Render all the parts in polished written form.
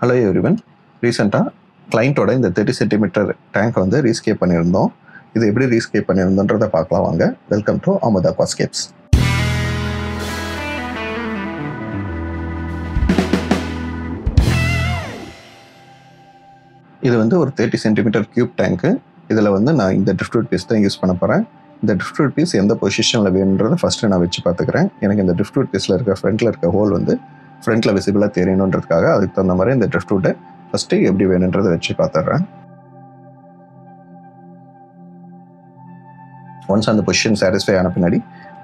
Hello everyone. ரீசெண்டாக கிளைண்ட்டோட இந்த 30 centimetre tank வந்து ரீஸ்கேப் பண்ணியிருந்தோம். இது எப்படி ரீஸ்கேப் பண்ணியிருந்தோன்றதை பார்க்கலாம் வாங்க. Welcome to Amutha aquascapes. இது வந்து ஒரு 30 சென்டிமீட்டர் கியூப் டேங்க்கு. இதில் வந்து நான் இந்த ட்ரிஃப்ட்வுட் பீஸ் தான் யூஸ் பண்ண போகிறேன். இந்த ட்ரிஃப்ட்வுட் பீஸ் எந்த பொசிஷனில் வேணுன்றதை ஃபஸ்ட்டு நான் வச்சு பார்த்துக்கிறேன். எனக்கு இந்த ட்ரிஃப்ட்வுட் பீஸில் இருக்க ஃப்ரண்ட்டில் இருக்க ஹோல் வந்து ஃப்ரண்ட்டில் விசிபிளாக தெரியணுன்றதுக்காக அதுக்கு தகுந்த மாதிரி இந்த ட்ரிஃப்ட்வுட்டை ஃபஸ்ட்டு எப்படி வேணுன்றதை வச்சு பார்த்துட்றேன். ஒன்ஸ் அந்த பொசிஷன் சாட்டிஸ்ஃபை ஆன பின்னாடி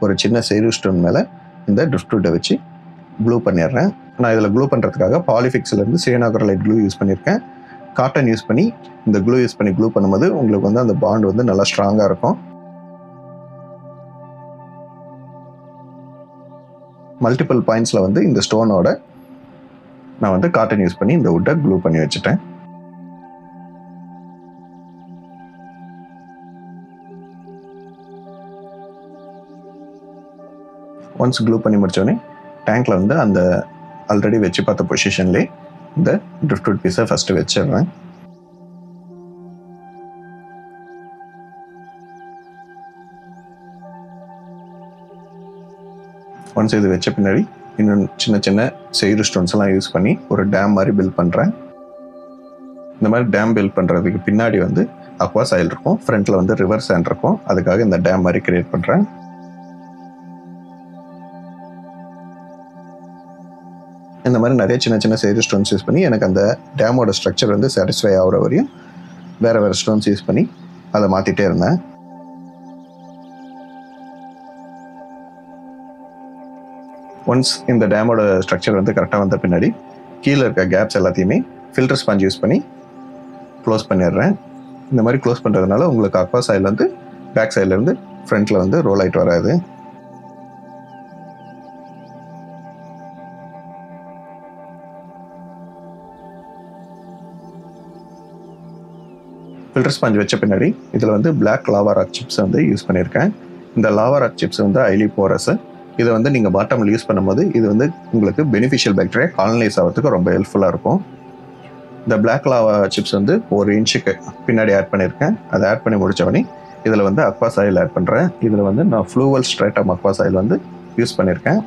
ஒரு சின்ன சேரு ஸ்டோன் மேலே இந்த ட்ரிஃப்ட்வுட்டை வச்சு க்ளூ பண்ணிடுறேன். நான் இதில் க்ளூ பண்ணுறதுக்காக பாலிஃபிக்ஸ்லேருந்து சியனோக்ரலைட் க்ளூ யூஸ் பண்ணியிருக்கேன். காட்டன் யூஸ் பண்ணி இந்த க்ளூ யூஸ் பண்ணி க்ளூ பண்ணும்போது உங்களுக்கு வந்து அந்த பாண்ட் வந்து நல்லா ஸ்ட்ராங்காக இருக்கும். மல்டிபிள் பாயிண்ட்ஸில் வந்து இந்த ஸ்டோனோட நான் வந்து காட்டன் யூஸ் பண்ணி இந்த வுட்டை க்ளூ பண்ணி வச்சுட்டேன். ஒன்ஸ் க்ளூ பண்ணி முடித்தோடனே டேங்க்கில் வந்து அந்த ஆல்ரெடி வச்சு பார்த்த பொசிஷன்லேயே இந்த ட்ரிஃப்ட்வுட் பீஸை ஃபஸ்ட்டு வச்சிடுறேன். ஒன்ஸ் இது வச்ச பின்னாடி இன்னும் சின்ன சின்ன செயிறு ஸ்டோன்ஸ் எல்லாம் யூஸ் பண்ணி ஒரு டேம் மாதிரி பில்ட் பண்ணுறேன். இந்த மாதிரி டேம் பில்ட் பண்ணுறதுக்கு பின்னாடி வந்து அக்வா சாயில் இருக்கும், ஃப்ரண்ட்டில் வந்து ரிவர் சாண்ட் இருக்கும். அதுக்காக இந்த டேம் மாதிரி கிரியேட் பண்ணுறேன். இந்த மாதிரி நிறைய சின்ன சின்ன செயிறு ஸ்டோன்ஸ் யூஸ் பண்ணி எனக்கு அந்த டேமோட ஸ்ட்ரக்சர் வந்து சாட்டிஸ்ஃபை ஆகிற வரையும் வேறு வேறு ஸ்டோன்ஸ் யூஸ் பண்ணி அதை மாற்றிட்டே இருந்தேன். ஒன்ஸ் இந்த டேமோட ஸ்ட்ரக்சர் வந்து கரெக்டாக வந்த பின்னாடி கீழே இருக்க கேப்ஸ் எல்லாத்தையுமே ஃபில்டர் ஸ்பாஞ்ச் யூஸ் பண்ணி க்ளோஸ் பண்ணிடுறேன். இந்த மாதிரி க்ளோஸ் பண்ணுறதுனால உங்களுக்கு அக்வா சாயில் வந்து பேக் சைட்லேருந்து ஃப்ரண்ட்டில் வந்து ரோல் ஆகிட்டு வராது. ஃபில்டர் ஸ்பாஞ்ச் வச்ச பின்னாடி இதில் வந்து பிளாக் லாவா ராக் சிப்ஸ் வந்து யூஸ் பண்ணியிருக்கேன். இந்த லாவா ராக் சிப்ஸ் வந்து ஹைலி போரஸ். இதை வந்து நீங்கள் பாட்டமில் யூஸ் பண்ணும்போது இது வந்து உங்களுக்கு பெனிஃபிஷியல் பாக்டீரியா காலனைஸ் ஆகிறதுக்கு ரொம்ப ஹெல்ப்ஃபுல்லாக இருக்கும். இந்த பிளாக் லாவா சிப்ஸ் வந்து 1 இன்ச்சுக்கு பின்னாடி ஆட் பண்ணியிருக்கேன். அதை ஆட் பண்ணி முடித்தவொடனே இதில் வந்து அக்வா சாயில் ஆட் பண்ணுறேன். இதில் வந்து நான் ஃப்ளூவல் ஸ்ட்ரைட்டம் அக்வா சாயில் வந்து யூஸ் பண்ணியிருக்கேன்.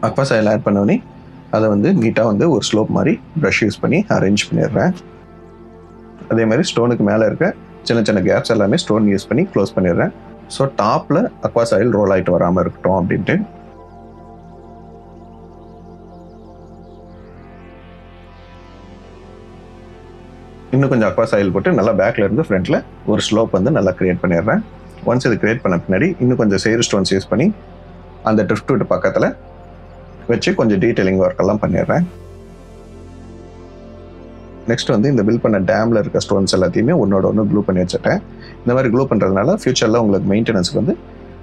அக்வா சாயில் ஆட் பண்ணோடனே அதை வந்து நீட்டாக வந்து ஒரு ஸ்லோப் மாதிரி ப்ரஷ் யூஸ் பண்ணி அரேஞ்ச் பண்ணிடுறேன். அதே மாதிரி ஸ்டோனுக்கு மேலே இருக்க சின்ன சின்ன கேப்ஸ் எல்லாமே ஸ்டோன் யூஸ் பண்ணி க்ளோஸ் பண்ணிடுறேன். ஸோ டாப்பில் அக்வா சாயில் ரோல் ஆகிட்டு வராமல் இருக்கட்டும் அப்படின்ட்டு. இன்னும் கொஞ்சம் அக்வா சாயில் போட்டு நல்லா பேக்கில் இருந்து ஃப்ரண்ட்டில் ஒரு ஸ்லோப் வந்து நல்லா க்ரியேட் பண்ணிடுறேன். ஒன்ஸ் இது க்ரியேட் பண்ண பின்னாடி இன்னும் கொஞ்சம் சேரு ஸ்டோன்ஸ் யூஸ் பண்ணி அந்த ட்ரிஃப்ட்வுட் பக்கத்தில் வச்சு கொஞ்சம் டீட்டெயிலிங் ஒர்க் எல்லாம் பண்ணிடுறேன். நெக்ஸ்ட் வந்து இந்த பில்ட் பண்ண டேமில் இருக்க ஸ்டோன்ஸ் எல்லாத்தையுமே ஒன்னோட ஒன்று க்ளூ பண்ணி வச்சுட்டேன். இந்த மாதிரி க்ளூ பண்ணுறதுனால ஃபியூச்சரில் உங்களுக்கு மெயின்டெனன்ஸுக்கு வந்து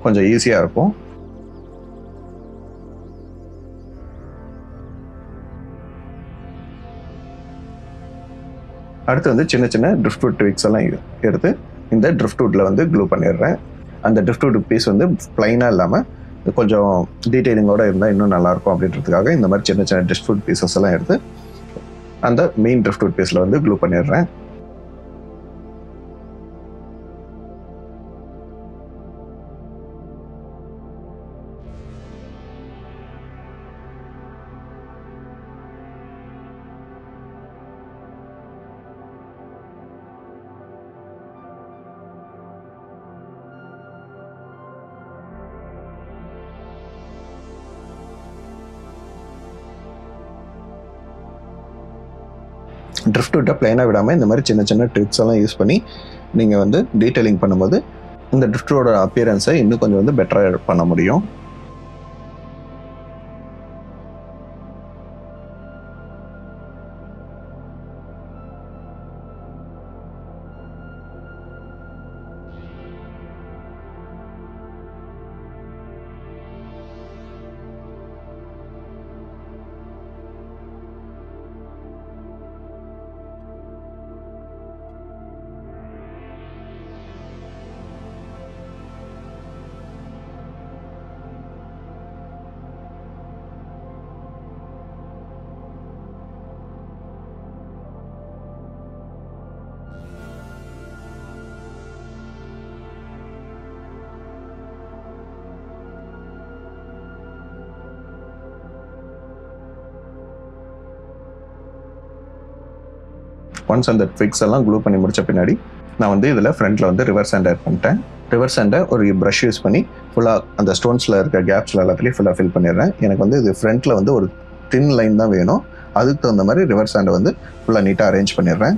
கொஞ்சம் ஈஸியாக இருக்கும். அடுத்து வந்து சின்ன சின்ன ட்ரிஃப்ட்வுட் ட்விக்ஸ் எல்லாம் எடுத்து இந்த ட்ரிஃப்ட்வுட்டில் வந்து க்ளூ பண்ணிடுறேன். அந்த ட்ரிஃப்ட்வுட் பீஸ் வந்து பிளைனாக இல்லாமல் கொஞ்சம் டீட்டெயிலிங்கோடு இருந்தால் இன்னும் நல்லாயிருக்கும் அப்படின்றதுக்காக இந்த மாதிரி சின்ன சின்ன ட்ரிஃப்ட்வுட் பீசஸ் எல்லாம் எடுத்து அந்த மெயின் ட்ரிஃப்ட்வுட் பீஸில் வந்து க்ளூ பண்ணிடுறேன். ட்ரிஃப்ட்வுட்டை பிளைனாக விடாமல் இந்த மாதிரி சின்ன சின்ன ட்ரிக்ஸ் எல்லாம் யூஸ் பண்ணி நீங்கள் வந்து டீட்டெயிலிங் பண்ணும்போது இந்த ட்ரிஃப்ட்வுட்டோட அப்பியரன்ஸை இன்னும் கொஞ்சம் வந்து பெட்டராக பண்ண முடியும். ஒன்ஸ் அந்த ட்விக்ஸ் எல்லாம் க்ளூ பண்ணி முடிச்ச பின்னாடி நான் வந்து இதில் ஃப்ரண்ட்டில் வந்து ரிவர்ஸ் ஹேண்ட் ஆட் பண்ணிட்டேன். ரிவர்ஸ் ஹேண்டை ஒரு ப்ரஷ் யூஸ் பண்ணி ஃபுல்லாக அந்த ஸ்டோன்ஸில் இருக்க கேப்ஸில் எல்லாத்துலேயும் ஃபுல்லாக ஃபில் பண்ணிடுறேன். எனக்கு வந்து இது ஃப்ரண்ட்டில் வந்து ஒரு தின் லைன் தான் வேணும். அதுக்கு தகுந்த மாதிரி ரிவர்ஸ் ஹேண்டை வந்து ஃபுல்லாக நீட்டாக அரேஞ்ச் பண்ணிடுறேன்.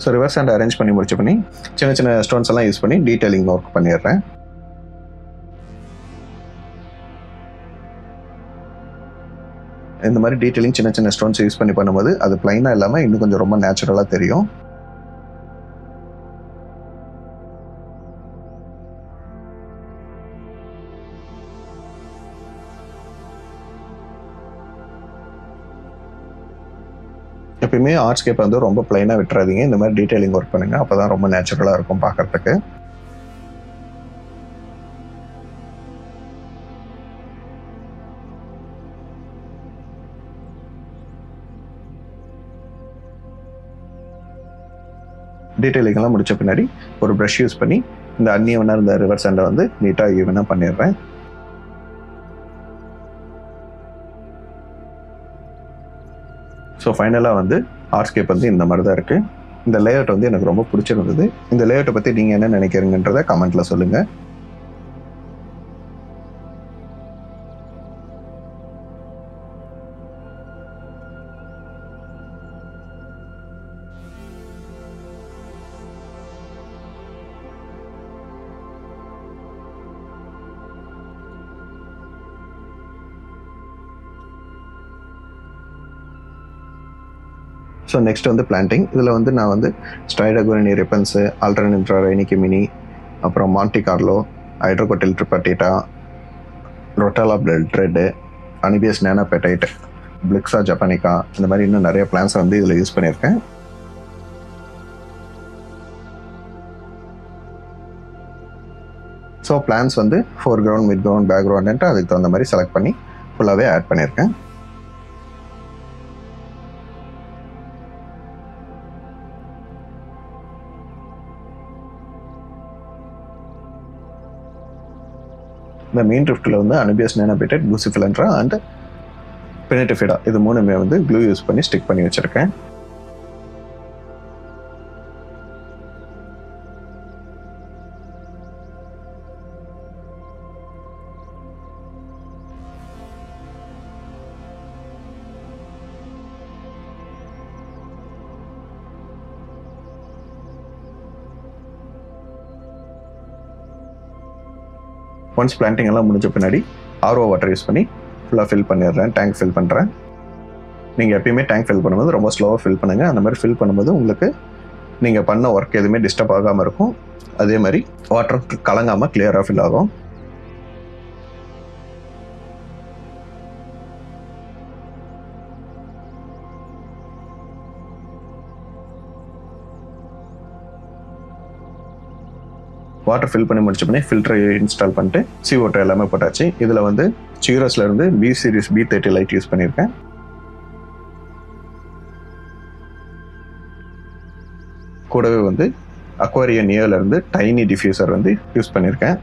ஸோ ரிவர்ஸ் ஹேண்டை அரேஞ்ச் பண்ணி முடிச்ச பண்ணி சின்ன சின்ன ஸ்டோன்ஸ் எல்லாம் யூஸ் பண்ணி டீட்டெயிலிங் ஒர்க் பண்ணிடுறேன். இந்த மாதிரி டீட்டெயிலிங் சின்ன சின்ன ஸ்டோன்ஸ் யூஸ் பண்ணி பண்ணும்போது அது பிளைனாக இல்லாமல் இன்னும் கொஞ்சம் ரொம்ப நேச்சுரலாக தெரியும். எப்பயுமே ஆர்ட்ஸ்கேப்பை வந்து ரொம்ப பிளைனாக விட்டுறாதீங்க. இந்த மாதிரி டீட்டெயிலிங் ஒர்க் பண்ணுங்க. அப்போ தான் ரொம்ப நேச்சுரலாக இருக்கும் பார்க்கறதுக்கு. டீட்டெயிலிங்கெல்லாம் முடிச்ச பின்னாடி ஒரு ப்ரஷ் யூஸ் பண்ணி இந்த அன்னியவனாக இந்த ரிவர்ஸ் ஹேண்டை வந்து நீட்டாக ஈவனாக பண்ணிடுறேன். ஸோ ஃபைனலாக வந்து ஆர்ட்ஸ்கேப் வந்து இந்த மாதிரி தான் இருக்குது. இந்த லேஅவுட் வந்து எனக்கு ரொம்ப பிடிச்சிருந்தது. இந்த லேஅவுட்டை பற்றி நீங்கள் என்ன நினைக்கிறீங்கன்றதை கமெண்ட்டில் சொல்லுங்கள். ஸோ நெக்ஸ்ட் வந்து பிளான்டிங். இதில் வந்து நான் வந்து Staurogyne repens, Alternanthera reineckii mini, அப்புறம் Monte Carlo, Hydrocotyle tripartita, Rotala blood red, Anubias nana petite, Blyxa japonica, இந்த மாதிரி இன்னும் நிறைய பிளான்ஸை வந்து இதில் யூஸ் பண்ணியிருக்கேன். ஸோ பிளான்ஸ் வந்து ஃபோர் கிரவுண்ட், மிட் கிரவுண்ட், பேக் கிரவுண்டுன்ட்டு அதுக்கு தகுந்த மாதிரி செலக்ட் பண்ணி ஃபுல்லாகவே ஆட் பண்ணியிருக்கேன். இந்த மெயின் ட்ரிஃப்ட்டில் வந்து அனிபியஸ் நேனோபெட்டைட், புசிஃபிலன்ட்ரா அண்ட் பெனிட்டிஃபிடா இது மூணுமே வந்து க்ளூ யூஸ் பண்ணி ஸ்டிக் பண்ணி வச்சுருக்கேன். ஒன்ஸ் பிளான்டிங் எல்லாம் முடிஞ்ச பின்னாடி ஆர்ஓ வாட்டர் யூஸ் பண்ணி ஃபுல்லாக ஃபில் பண்ணிடுறேன். டேங்க் ஃபில் பண்ணுறேன். நீங்கள் எப்பயுமே டேங்க் ஃபில் பண்ணும்போது ரொம்ப ஸ்லோவாக ஃபில் பண்ணுங்கள். அந்த மாதிரி ஃபில் பண்ணும்போது உங்களுக்கு நீங்கள் பண்ண ஒர்க் எதுவுமே டிஸ்டர்ப் ஆகாமல் இருக்கும். அதே மாதிரி வாட்டர் கலங்காமல் கிளியராக ஃபில் ஆகும். வாட்டர் ஃபில் பண்ணி முடிச்ச பண்ணி ஃபில்டரை இன்ஸ்டால் பண்ணிட்டு CO2 எல்லாமே போட்டாச்சு. இதில் வந்து சீரஸ்ல இருந்து B series B30 light use பண்ணியிருக்கேன். கூடவே வந்து அக்வாரியா நியோல இருந்து டைனி டிஃப்யூசர் வந்து யூஸ் பண்ணியிருக்கேன்.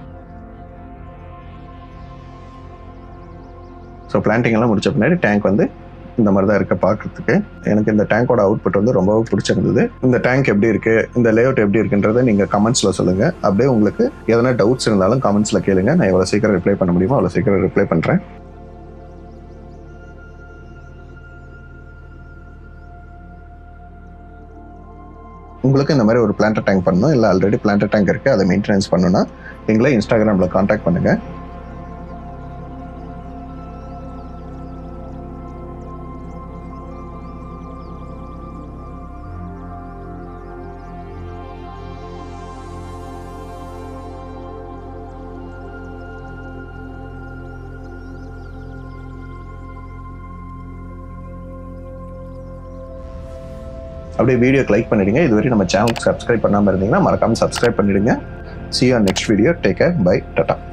ஸோ பிளான்டிங் எல்லாம் முடிச்ச பின்னாடி டேங்க் வந்து இந்த மாதிரி தான் இருக்க பார்க்கறதுக்கு. எனக்கு இந்த டேங்கோட அவுட்புட் வந்து ரொம்பவே பிடிச்சிருந்தது. இந்த டேங்க் எப்படி இருக்கு, இந்த லேஅவுட் எப்படி இருக்குன்றதை நீங்க கமெண்ட்ஸ்ல சொல்லுங்க. அப்படியே உங்களுக்கு எதனா டவுட்ஸ் இருந்தாலும் கமெண்ட்ஸ்ல கேளுங்க. நான் எவ்வளவு சீக்கிரம் ரிப்ளை பண்ண முடியுமோ அவ்வளவு சீக்கிரம் ரிப்ளை பண்றேன். உங்களுக்கு இந்த மாதிரி ஒரு பிளான்ட் டேங்க் பண்ணணும், இல்லை ஆல்ரெடி பிளான்ட் டேங்க் இருக்கு அதை மெயின்டெனன்ஸ் பண்ணணும்னா எங்களை இன்ஸ்டாகிராம்ல கான்டாக்ட் பண்ணுங்க. அப்படியே வீடியோக்கு லைக் பண்ணிடுங்க. இதுவரை நம்ம சேனலுக்கு சப்ஸ்கிரைப் பண்ணாமல் இருந்தீங்கன்னா மறக்காமல் சப்ஸ்கிரைப் பண்ணிடுங்க. See you on next video. Take care. Bye. Tata.